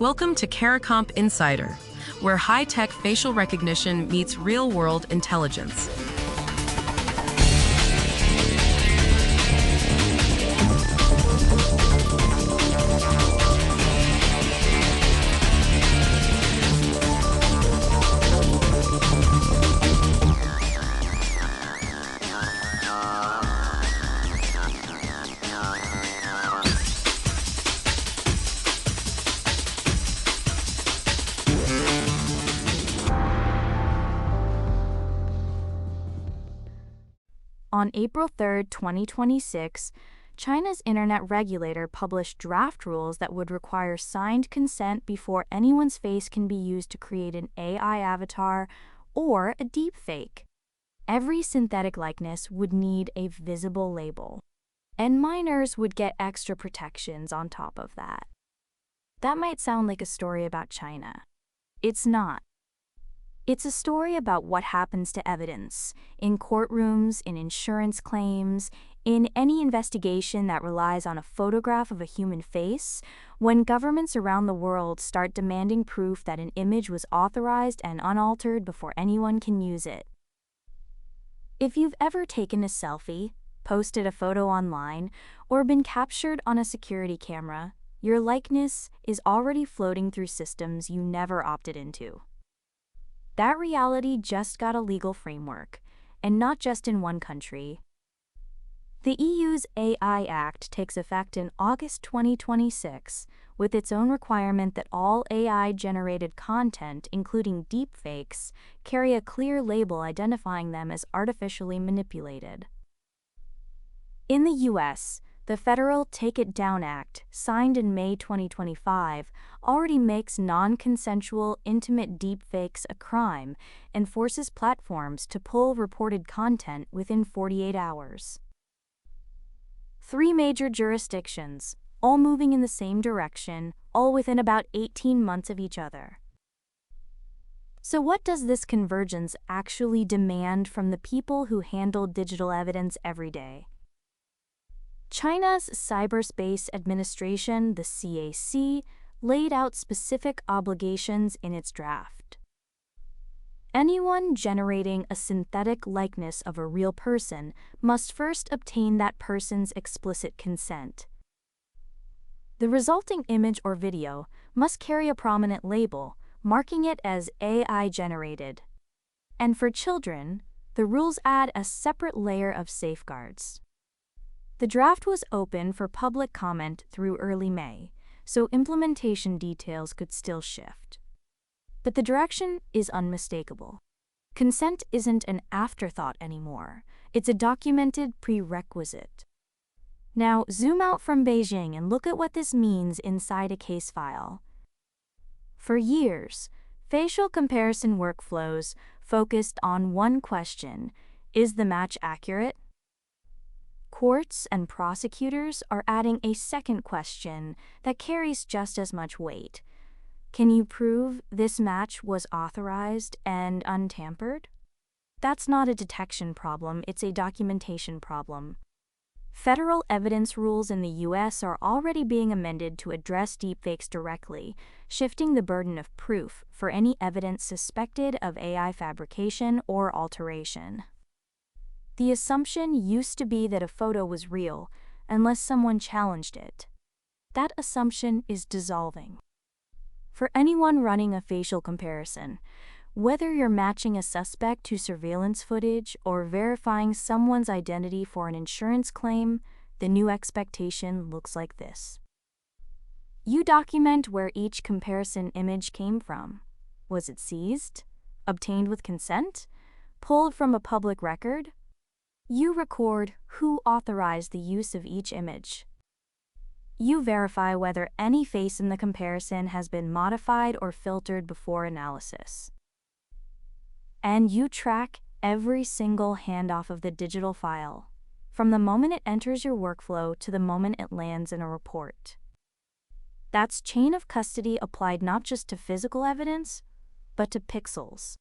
Welcome to CARICOMP Insider, where high-tech facial recognition meets real-world intelligence. On April 3, 2026, China's internet regulator published draft rules that would require signed consent before anyone's face can be used to create an AI avatar or a deepfake. Every synthetic likeness would need a visible label, and minors would get extra protections on top of that. That might sound like a story about China. It's not. It's a story about what happens to evidence in courtrooms, in insurance claims, in any investigation that relies on a photograph of a human face, when governments around the world start demanding proof that an image was authorized and unaltered before anyone can use it. If you've ever taken a selfie, posted a photo online, or been captured on a security camera, your likeness is already floating through systems you never opted into. That reality just got a legal framework, and not just in one country. The EU's AI Act takes effect in August 2026, with its own requirement that all AI-generated content, including deepfakes, carry a clear label identifying them as artificially manipulated. In the US, the federal Take It Down Act, signed in May 2025, already makes non-consensual, intimate deepfakes a crime and forces platforms to pull reported content within 48 hours. 3 major jurisdictions, all moving in the same direction, all within about 18 months of each other. So what does this convergence actually demand from the people who handle digital evidence every day? China's Cyberspace Administration, the CAC, laid out specific obligations in its draft. Anyone generating a synthetic likeness of a real person must first obtain that person's explicit consent. The resulting image or video must carry a prominent label, marking it as AI-generated. And for children, the rules add a separate layer of safeguards. The draft was open for public comment through early May, so implementation details could still shift. But the direction is unmistakable. Consent isn't an afterthought anymore. It's a documented prerequisite. Now, zoom out from Beijing and look at what this means inside a case file. For years, facial comparison workflows focused on one question: is the match accurate? Courts and prosecutors are adding a second question that carries just as much weight. Can you prove this match was authorized and untampered? That's not a detection problem, it's a documentation problem. Federal evidence rules in the US are already being amended to address deepfakes directly, shifting the burden of proof for any evidence suspected of AI fabrication or alteration. The assumption used to be that a photo was real unless someone challenged it. That assumption is dissolving. For anyone running a facial comparison, whether you're matching a suspect to surveillance footage or verifying someone's identity for an insurance claim, the new expectation looks like this. You document where each comparison image came from. Was it seized? Obtained with consent? Pulled from a public record? You record who authorized the use of each image. You verify whether any face in the comparison has been modified or filtered before analysis. And you track every single handoff of the digital file, from the moment it enters your workflow to the moment it lands in a report. That's chain of custody applied not just to physical evidence, but to pixels.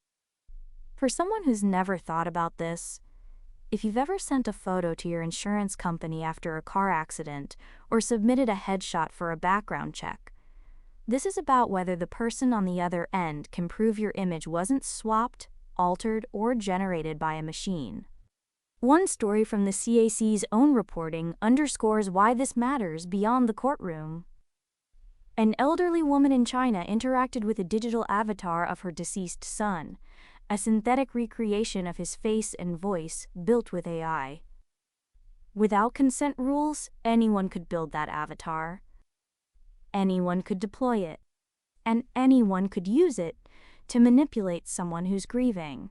For someone who's never thought about this, if you've ever sent a photo to your insurance company after a car accident or submitted a headshot for a background check, This is about whether the person on the other end can prove your image wasn't swapped, altered, or generated by a machine. One story from the CAC's own reporting underscores why this matters beyond the courtroom. An elderly woman in China interacted with a digital avatar of her deceased son, a synthetic recreation of his face and voice built with AI. Without consent rules, anyone could build that avatar. Anyone could deploy it, and anyone could use it to manipulate someone who's grieving.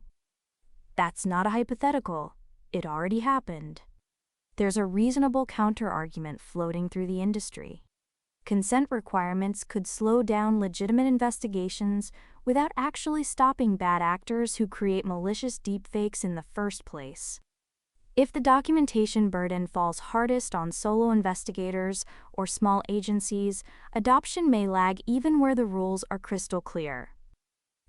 That's not a hypothetical. It already happened. There's a reasonable counter-argument floating through the industry. Consent requirements could slow down legitimate investigations without actually stopping bad actors who create malicious deepfakes in the first place. If the documentation burden falls hardest on solo investigators or small agencies, adoption may lag even where the rules are crystal clear.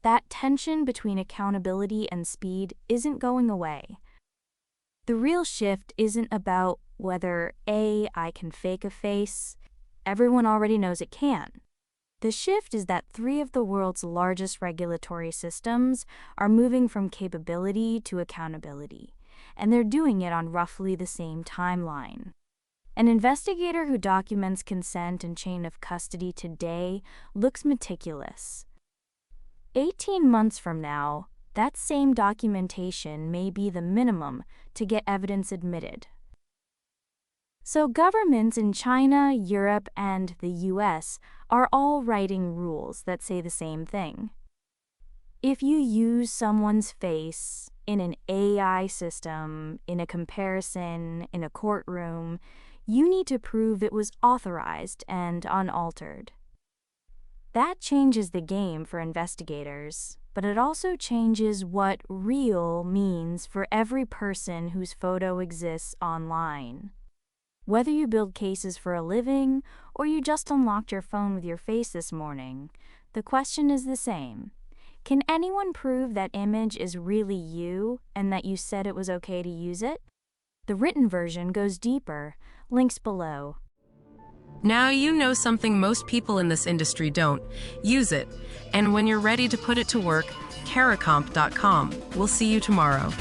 That tension between accountability and speed isn't going away. The real shift isn't about whether AI can fake a face. Everyone already knows it can. The shift is that 3 of the world's largest regulatory systems are moving from capability to accountability, and they're doing it on roughly the same timeline. An investigator who documents consent and chain of custody today looks meticulous. 18 months from now, that same documentation may be the minimum to get evidence admitted. So governments in China, Europe, and the US are all writing rules that say the same thing. If you use someone's face in an AI system, in a comparison, in a courtroom, you need to prove it was authorized and unaltered. That changes the game for investigators, but it also changes what real means for every person whose photo exists online. Whether you build cases for a living or you just unlocked your phone with your face this morning, the question is the same. Can anyone prove that image is really you and that you said it was okay to use it? The written version goes deeper. Links below. Now you know something most people in this industry don't. Use it. And when you're ready to put it to work, caracomp.com. We'll see you tomorrow.